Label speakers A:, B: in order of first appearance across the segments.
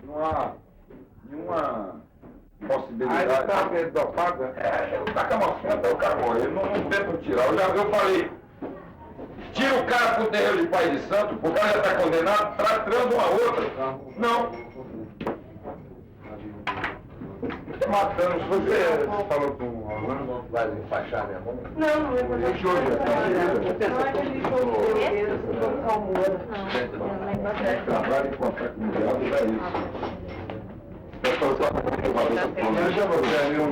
A: não há nenhuma possibilidade.
B: Aí está meio dopado, né?
A: Ele tá com a mofeta, o cara morre. Não tentam tirar. Eu falei, tira o cara pro terreiro de Pai de Santo, o cara já está condenado, tratando uma outra. Não. Matando, se você falou com o Orlando, vai enfaixar minha mão?
C: Não é pra deixar.
A: Trabalho em contato com o diabo é isso.
B: Veja você ali um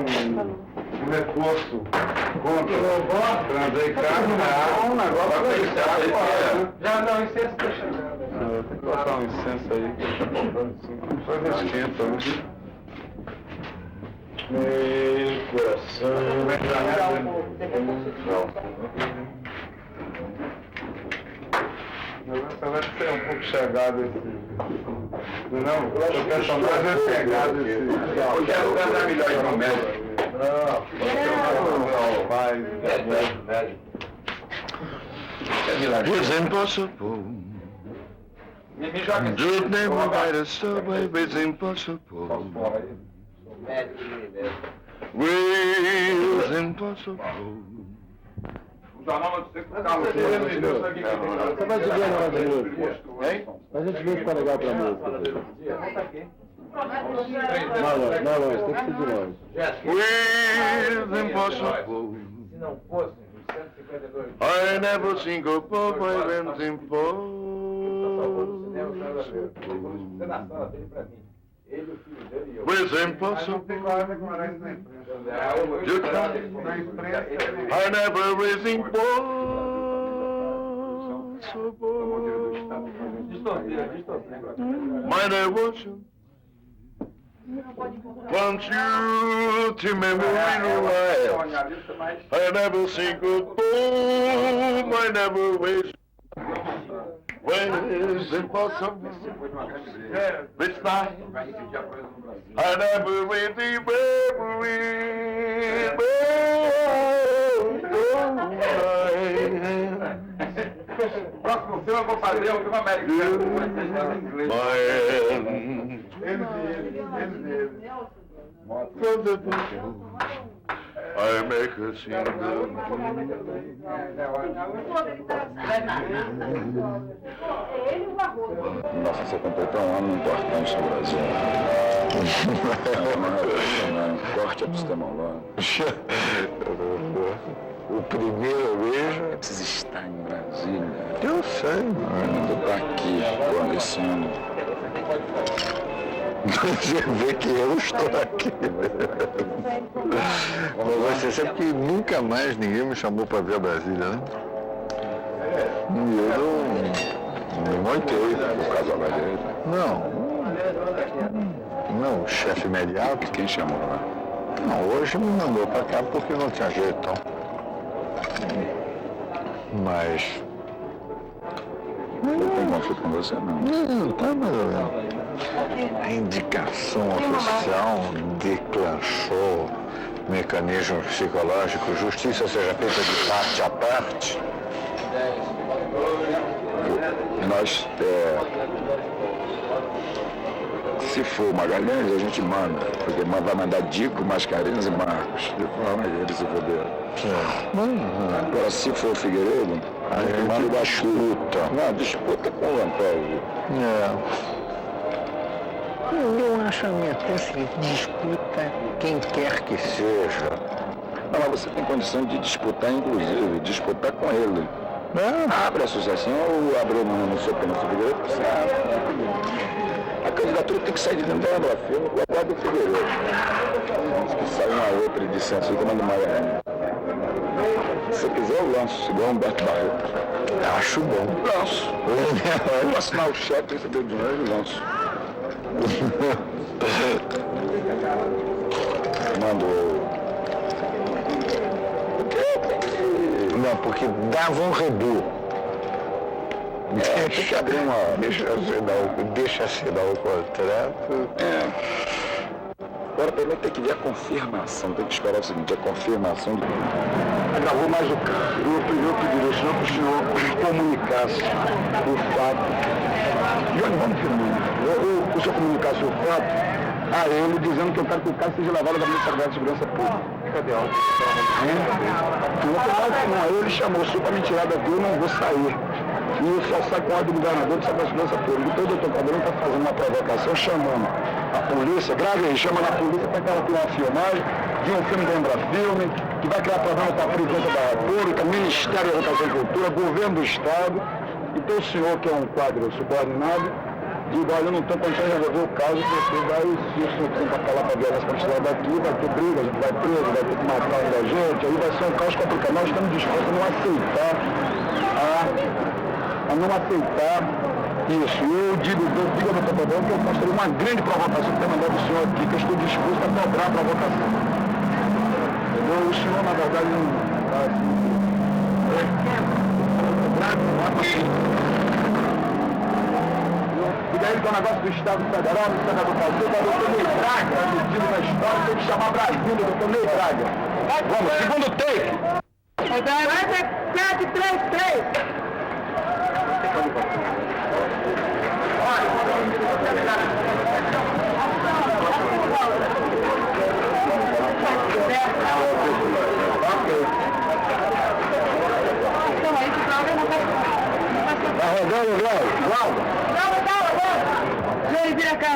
B: reforço contra o transei carro, um negócio aí. Já não, incenso está chegando. Tem que colocar um incenso aí, que está faltando assim. Depois esquenta, né? Meu coração. Você vai ser um pouco chegado esse. Não, o personagem é chegado esse.
A: Eu quero cantar melhor de um médico.
B: Não, vai.
D: It's impossible. Just never ride a subway, it's impossible. It's impossible.
A: O jornal não sei que Carlos
E: Você vai desligar na hora da música? Hein? A gente vê se tá legal pra música. Não, longe, tem que ser de longe.
D: It's impossible.
B: Se não fosse os 152.
D: I never seen go above my rent impossible.
B: Você na sala dele pra mim. Ele, o filho dele e eu.
D: It's impossible. I never was impossible. My devotion. Want you to memory right. I never seen go above. I never was. When it's impossible, this night, I never really
A: Próximo filme eu vou fazer um filme americano.
D: I make a single.
A: Nossa, você completou um ano importante no Brasil. Um corte epistemológico.
D: O primeiro beijo.
A: É preciso estar em Brasília.
D: Eu sei.
A: Eu tô aqui, nesse ano.
D: Você vê que eu estou aqui. Mas você sabe que nunca mais ninguém me chamou para ver a Brasília, né? E eu não montei
A: Por causa da dele.
D: Não, o chefe imediato.
A: Quem chamou lá?
D: Não, hoje me mandou para cá porque não tinha jeito, então. Mas...
A: Eu tenho conflito com você, não.
D: Não, tá mais ou menos. A indicação oficial declanchou mecanismos psicológicos, justiça seja feita de parte a parte.
A: Nós, se for Magalhães, a gente manda, porque vai mandar Dico, Mascarenhas e Marcos, de forma que eles se fuderam. Agora, se for Figueiredo, a gente manda da chuta. Não, disputa com o Lampério.
D: Eu acho a minha tese que disputa quem quer que seja.
A: Não, mas você tem condição de disputar, inclusive, disputar com ele. Abre a associação ou abre no seu plano Figueiredo, você abre. A candidatura tem que sair de dentro da Embrafil, o aguardo do Figueiredo. Antes que saia uma outra edição, assim como a do Magalhães. Se quiser, eu lanço, igual Humberto Barreto.
D: Acho bom.
A: Lanço. Eu vou assinar o cheque, receber o dinheiro e lanço. Mandou.
D: Não, porque dava um redu.
A: Tem que abrir uma.
D: Deixa assinar o contrato.
A: Agora também tem que ver a confirmação, tem que esperar o seguinte, a confirmação de... Agravou mais o caso. Eu pediria ao senhor que o senhor comunicasse o fato. Vamos filmar. O senhor comunicasse o fato a ele, dizendo que eu quero que o caso seja levado da Ministério da Segurança Pública. Cadê a ordem? Não, ele chamou o senhor para me tirar daqui, eu não vou sair. E eu só saio com a ordem do governador de Segurança Pública. Então o doutor Caldeirão está fazendo uma provocação, chamando a polícia, grave aí, chamando a polícia para que ela tenha uma filmagem de um filme da Embrafilme, que vai criar problema para a Presidência da República, Ministério da Educação e Cultura, Governo do Estado. Então o senhor, que é um quadro subordinado, diga, olha, eu não estou condições de resolver o caso, porque vai, se o senhor precisa falar para a violência para tirar daqui, vai ter briga, a gente vai preso, vai ter que matar um da gente, aí vai ser um caos complicado. Nós estamos dispostos a não aceitar isso. Eu digo ao doutor Caldeirão que eu faço uma grande provocação que tem mandado o senhor aqui, que eu estou disposto a cobrar a provocação. Entendeu? O senhor, na verdade, não está assim. E daí com o negócio do Estado Federal, do Estado do Brasil, da doutor Ney Braga, metido na história, tem que chamar Brasília, doutor Ney Braga. Vamos, segundo take.
C: Vai ser 733.
A: Tá rodando, Glauco?
C: Vem, vira cá.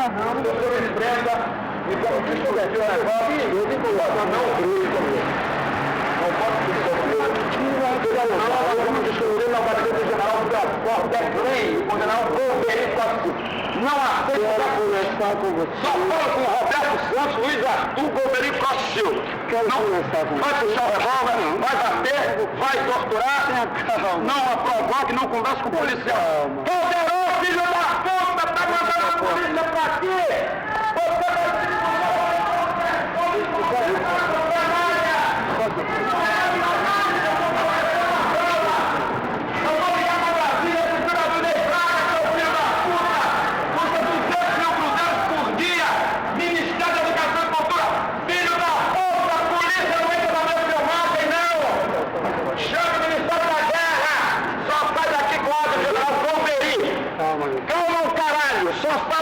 A: Não aceita conversar com você. Só fala com o Roberto Santos, Luiz Arthur, Golbery Costa Silva. Vai puxar o revólver, vai bater, vai torturar. Não provoque, não conversa com o policial. Caldeirão, filho da puta, tá mandando a polícia pra quê?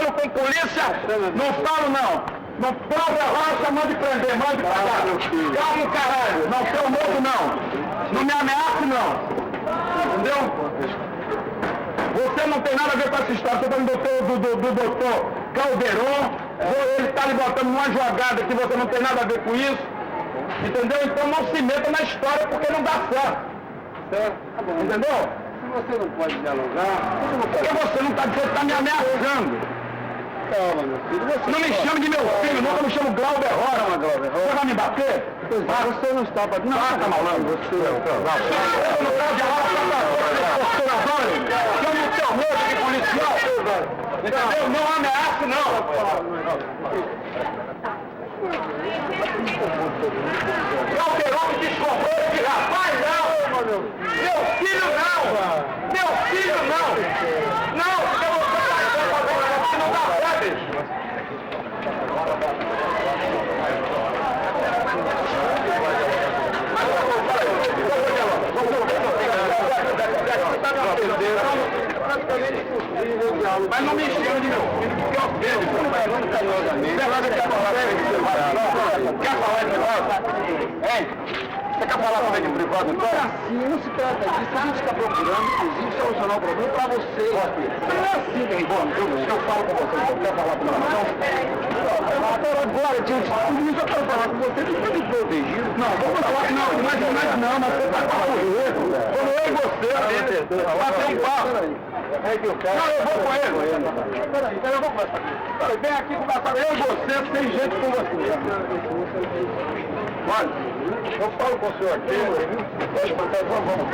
A: Com polícia, não falo não. Não prova rocha, mande prender, mande pagar. Calma, caralho. Não sou morto não. Não me ameace não. Entendeu? Você não tem nada a ver com essa história. Você tá do doutor Caldeirão. Ele está lhe botando numa jogada que você não tem nada a ver com isso. Entendeu? Então não se meta na história porque não dá certo. Entendeu?
E: Você não pode dialogar.
A: Porque você não está dizendo que está me ameaçando.
E: Calma, meu filho.
A: Não me chame de meu filho, nunca me chamo Glauber Rocha. Você vai me bater?
E: Você não está batendo.
A: Não, tá malandro. Você não está dialogando. Chama o seu moço de policial. Entendeu? Não ameace, não. Caldeirão me descobrou esse rapaz, não. Meu filho, não. Meu filho, não. Não, porque você vai fazer um negócio que não dá certo, bicho. Mas não me chama de meu filho, porque eu vejo. Quer falar em privado? Hein? Você quer falar comigo em privado, então?
E: Não é assim, não se trata disso. A gente está procurando, inclusive, solucionar o problema para você.
A: Não é assim, bem bom. Eu falo com você, você quer falar comigo, não? Agora, diante de tudo isso, eu quero falar com você, você está me protegido. Não, vamos falar que não, mas você está com erro. Como eu e você, bater um papo. Não, eu vou com ele. Peraí, eu vou conversar com ele. Peraí, vem aqui conversar. Eu e você, sem jeito com você. Olha, eu falo com o senhor aqui, pode contar, vamos.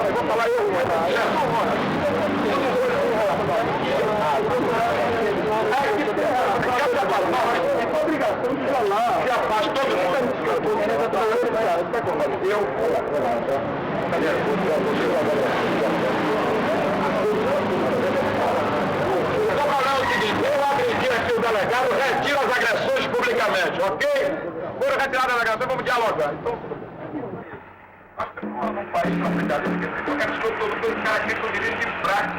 A: Eu vou falar eu, é obrigação de falar. Se afasta todo mundo. Eu. acho, ok? Foram retiradas da delegação, vamos dialogar. Então, num país complicado, eu quero que todo cara aqui com direito de fraco.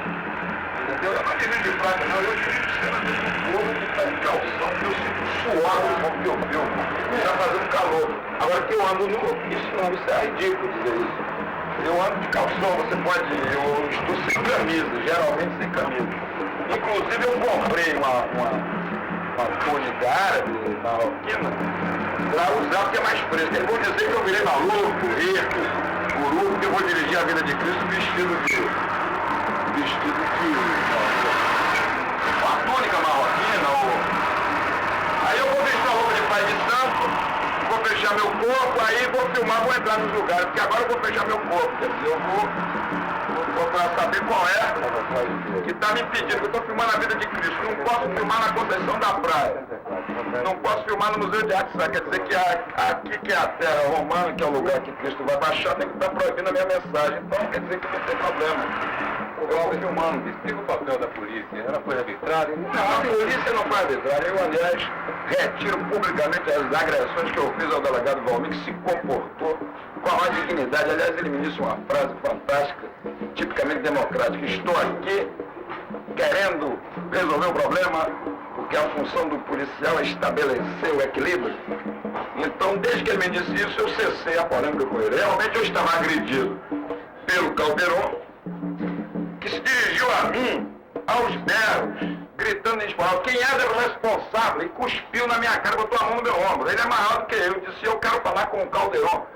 A: Entendeu? Eu não direito de fraco, não. Eu sinto cena do povo que está em calção, que eu sinto suor no corpo que eu viu. Está fazendo calor. Agora que eu ando isso é ridículo dizer isso. Eu ando de calção, eu estou sem camisa, geralmente sem camisa. Inclusive eu comprei uma túnica árabe, marroquina, para usar porque é mais fresco. Eles vão dizer que eu virei maluco, rico, guru, porque eu vou dirigir a vida de Cristo vestido de uma túnica marroquina. Aí eu vou vestir a roupa de pai de santo, vou fechar meu corpo, aí vou filmar, vou entrar nos lugares, porque agora eu vou fechar meu corpo, quer dizer, eu vou para saber qual é que está me impedindo, que eu estou filmando a vida de Cristo. Não posso filmar na Conceição da Praia, não posso filmar no Museu de Arte Sacra, quer dizer que aqui que é a terra romana, que é o lugar que Cristo vai baixar, tem que estar proibindo a minha mensagem, então quer dizer que não tem problema. Eu estou filmando, explica o papel da polícia, ela foi arbitrária? Não, a polícia não foi arbitrária, eu aliás retiro publicamente as agressões que eu fiz ao delegado Valmir, que se comportou com a maior dignidade. Aliás, ele me disse uma frase fantástica, tipicamente democrática: estou aqui querendo resolver o problema, porque a função do policial é estabelecer o equilíbrio. Então, desde que ele me disse isso, eu cessei a polêmica com ele. Realmente eu estava agredido pelo Calderon, que se dirigiu a mim, aos berros, gritando em espanhol: quem é o responsável? E cuspiu na minha cara, botou a mão no meu ombro. Ele é maior do que eu. Disse: eu quero falar com o Calderon.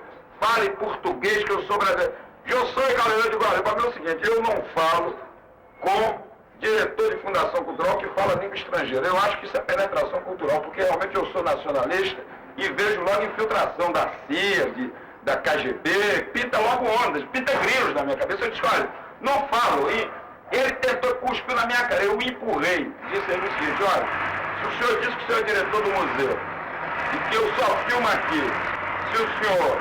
A: Fale português, que eu sou brasileiro. Eu sou Calderon. Eu digo: olha, para mim é o seguinte, eu não falo com diretor de fundação cultural que fala língua estrangeira. Eu acho que isso é penetração cultural, porque realmente eu sou nacionalista e vejo logo infiltração da CIA, da KGB, pinta logo ondas, pinta grilos na minha cabeça. Eu disse: olha, não falo. E ele tentou cuspir na minha cara, eu me empurrei. Disse ele o seguinte: olha, se o senhor disse que o senhor é diretor do museu e que eu só filmo aqui, se o senhor,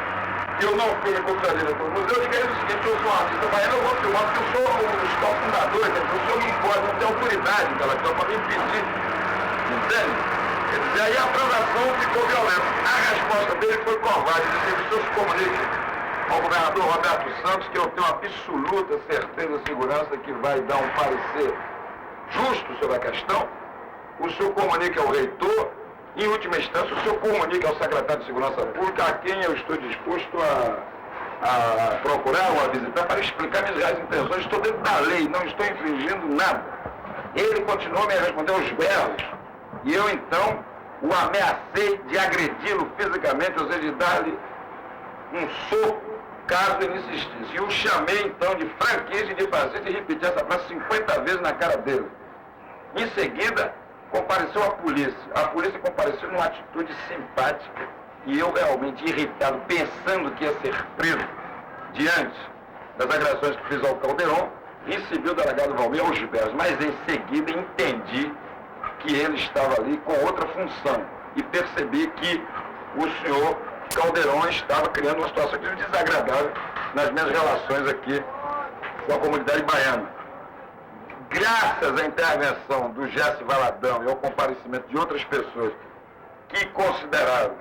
A: que eu não filme como senhor é diretor do museu, eu digo o seguinte: eu sou um artista baiano, eu vou filmar, porque eu sou um dos co-fundadores, o senhor não pode, não tem autoridade intelectual para me impedir, entende? Quer dizer, aí a transação ficou violenta. A resposta dele foi covarde, disse: o senhor se comunique ao governador Roberto Santos, que eu tenho absoluta certeza e segurança que vai dar um parecer justo sobre a questão. O senhor comunique ao reitor, em última instância, o senhor comunique ao secretário de Segurança Pública, a quem eu estou disposto a procurar ou a visitar para explicar minhas reais intenções. Estou dentro da lei, não estou infringindo nada. Ele continuou a me responder aos berros, e eu então o ameacei de agredi-lo fisicamente, ou seja, de dar-lhe um soco caso ele insistisse. E o chamei então de franqueza e de fascista e repeti essa frase 50 vezes na cara dele. Em seguida, compareceu a polícia. A polícia compareceu numa atitude simpática e eu realmente irritado, pensando que ia ser preso diante das agressões que fiz ao Calderon, recebi o delegado Valmir aos berros, mas em seguida entendi que ele estava ali com outra função e percebi que o senhor Calderon estava criando uma situação desagradável nas minhas relações aqui com a comunidade baiana. Graças à intervenção do Jesse Valadão e ao comparecimento de outras pessoas que consideraram,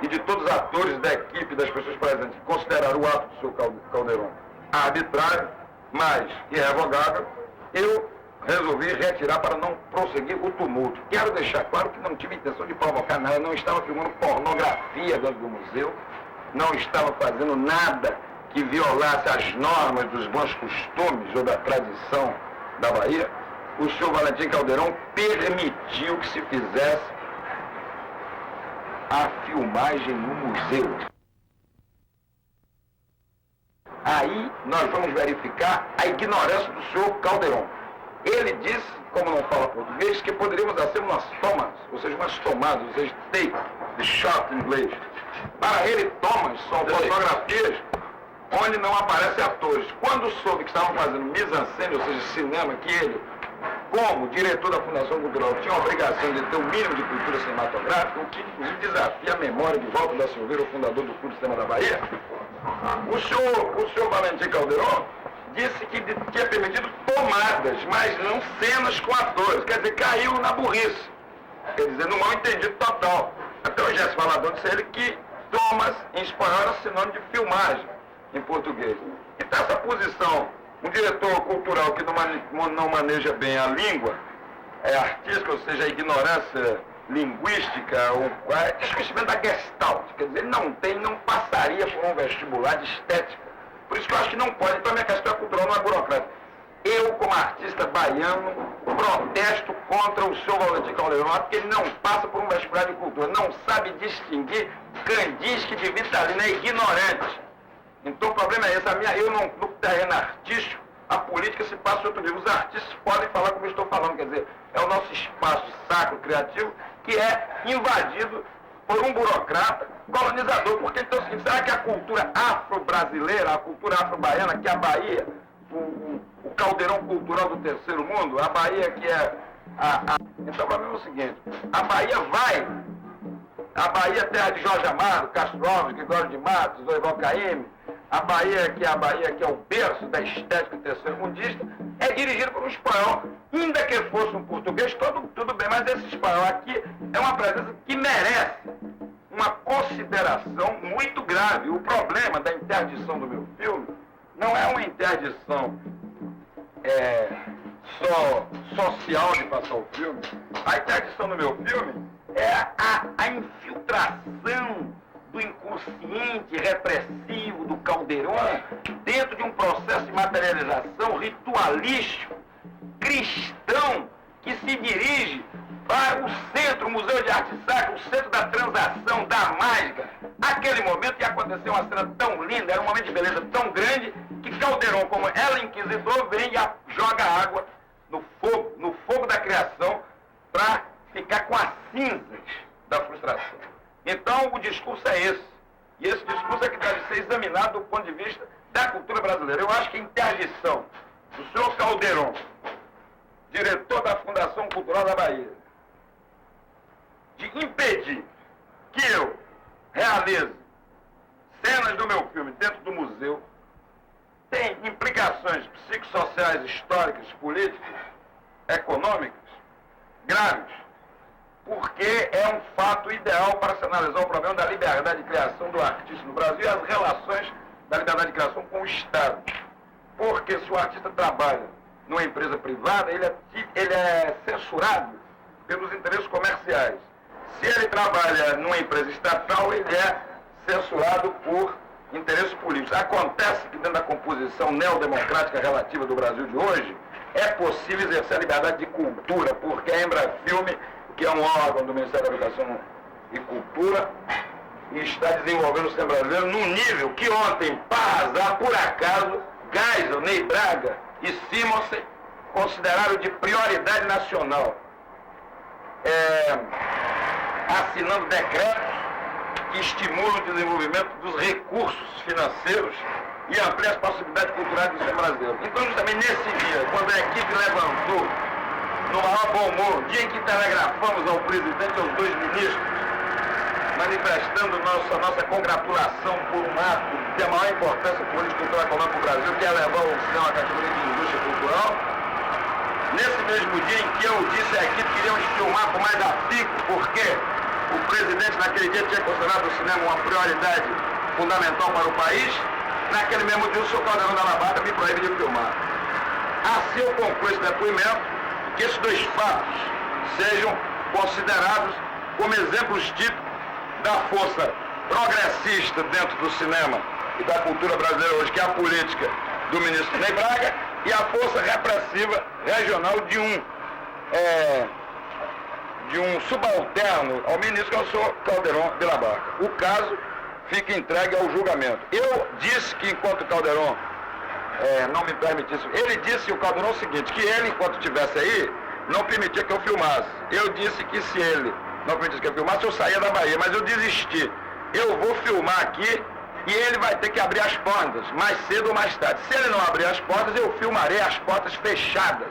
A: e de todos os atores da equipe, das pessoas presentes, que consideraram o ato do senhor Calderon arbitrário, mas irrevogável, eu resolvi retirar para não prosseguir o tumulto. Quero deixar claro que não tive intenção de provocar nada, não estava filmando pornografia dentro do museu, não estava fazendo nada que violasse as normas dos bons costumes ou da tradição da Bahia. O senhor Valentim Calderon permitiu que se fizesse a filmagem no museu. Aí nós vamos verificar a ignorância do senhor Calderon. Ele disse, como não fala português, que poderíamos fazer umas tomas, ou seja, umas tomadas, ou seja, take, de shot em inglês. Para ele, tomas são fotografias onde não aparecem atores. Quando soube que estavam fazendo mise-en-scène, ou seja, cinema, que ele, como diretor da Fundação Cultural, tinha a obrigação de ter o mínimo de cultura cinematográfica, o que inclusive desafia a memória de Walter da Silveira, o fundador do Clube de Cinema da Bahia, o senhor Valentim Calderon disse que tinha permitido tomadas, mas não cenas com atores. Quer dizer, caiu na burrice. Quer dizer, no mal entendido total. Até o Jesse Valadão disse ele que Thomas, em espanhol, era sinônimo de filmagem em português. Então essa posição, um diretor cultural que não maneja bem a língua artística, ou seja, a ignorância linguística, o desconhecimento da Gestalt, quer dizer, ele não passaria por um vestibular de estética. Por isso que eu acho que não pode. Então a minha questão cultural não é burocrática. Eu, como artista baiano, protesto contra o senhor Valentim Caldeirão, porque ele não passa por um vestibular de cultura, não sabe distinguir Kandinsky de Vitalino, é ignorante. Então o problema é esse. No terreno artístico, a política se passa outro nível. Os artistas podem falar como eu estou falando, quer dizer, é o nosso espaço sacro, criativo, que é invadido por um burocrata colonizador. Porque então, assim, será que a cultura afro-brasileira, a cultura afro-baiana, que é a Bahia, o caldeirão cultural do terceiro mundo, a Bahia que é Então, para mim é o seguinte, a Bahia é terra de Jorge Amado, Castro Alves, Gregório de Matos, Dorival Caymmi, a Bahia que é o berço da estética terceiro-mundista, é dirigida por um espanhol, ainda que fosse um português, tudo bem, mas esse espanhol aqui é uma presença que merece uma consideração muito grave. O problema da interdição do meu filme não é uma interdição só social de passar o filme. A interdição do meu filme é a infiltração do inconsciente repressivo do Caldeirão dentro de um processo de materialização ritualístico, cristão, que se dirige para o centro, o Museu de Arte Sacra, o centro da transação, da mágica. Aquele momento que aconteceu uma cena tão linda, era um momento de beleza tão grande, que Caldeirão, como ela inquisidor, vem e joga água no fogo da criação, para ficar com as cinzas da frustração. Então o discurso é esse. E esse discurso é que deve ser examinado do ponto de vista da cultura brasileira. Eu acho que a interdição do senhor Caldeirão, diretor da Fundação Cultural da Bahia, de impedir que eu realize cenas do meu filme dentro do museu, tem implicações psicossociais, históricas, políticas, econômicas, graves, porque é um fato ideal para se analisar o problema da liberdade de criação do artista no Brasil e as relações da liberdade de criação com o Estado. Porque se o artista trabalha numa empresa privada, ele é censurado pelos interesses comerciais. Se ele trabalha numa empresa estatal, ele é censurado por interesses políticos. Acontece que dentro da composição neodemocrática relativa do Brasil de hoje, é possível exercer a liberdade de cultura, porque a Embrafilme, que é um órgão do Ministério da Educação e Cultura, está desenvolvendo o cinema brasileiro num nível que ontem, para azar, por acaso, Geisel, Ney Braga e Simonsen consideraram de prioridade nacional, assinando decretos que estimulam o desenvolvimento dos recursos financeiros e ampliam as possibilidades culturais do cinema brasileiro. Então, justamente nesse dia, quando a equipe levantou, no maior bom humor, dia em que telegrafamos ao presidente e aos dois ministros, manifestando nossa congratulação por um ato de maior importância política, cultural e econômica para o Brasil, que é levar o cinema à categoria de indústria cultural. Nesse mesmo dia em que eu disse à equipe que queríamos filmar com mais afinco, porque o presidente naquele dia tinha considerado o cinema uma prioridade fundamental para o país, naquele mesmo dia o senhor Caldeirão da Labarca me proíbe de filmar. Assim eu concluo esse depoimento, que esses dois fatos sejam considerados como exemplos típicos da força progressista dentro do cinema e da cultura brasileira hoje, que é a política do ministro Ney Braga, e a força repressiva regional de um subalterno ao ministro, que é o senhor Caldeirão de Labarca. O caso fica entregue ao julgamento. Eu disse que enquanto Caldeirão não me permitisse, ele disse o Caldeirão o seguinte, que ele, enquanto estivesse aí, não permitia que eu filmasse. Eu disse que se ele não permitisse que eu filmasse, eu saía da Bahia, mas eu desisti. Eu vou filmar aqui e ele vai ter que abrir as portas, mais cedo ou mais tarde. Se ele não abrir as portas, eu filmarei as portas fechadas.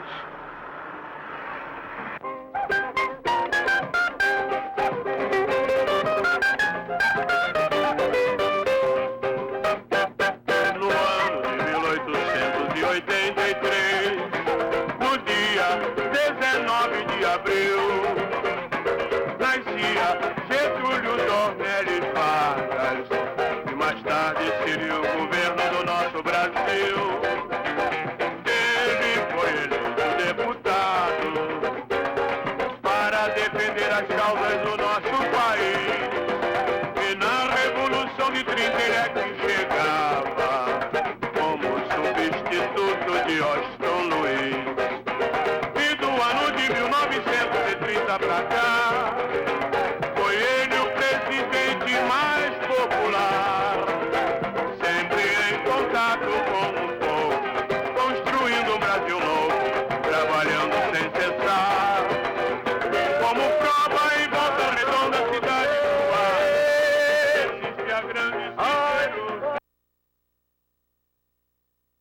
F: No ano de 1883, no dia 19 de abril, nascia Getúlio pra cá.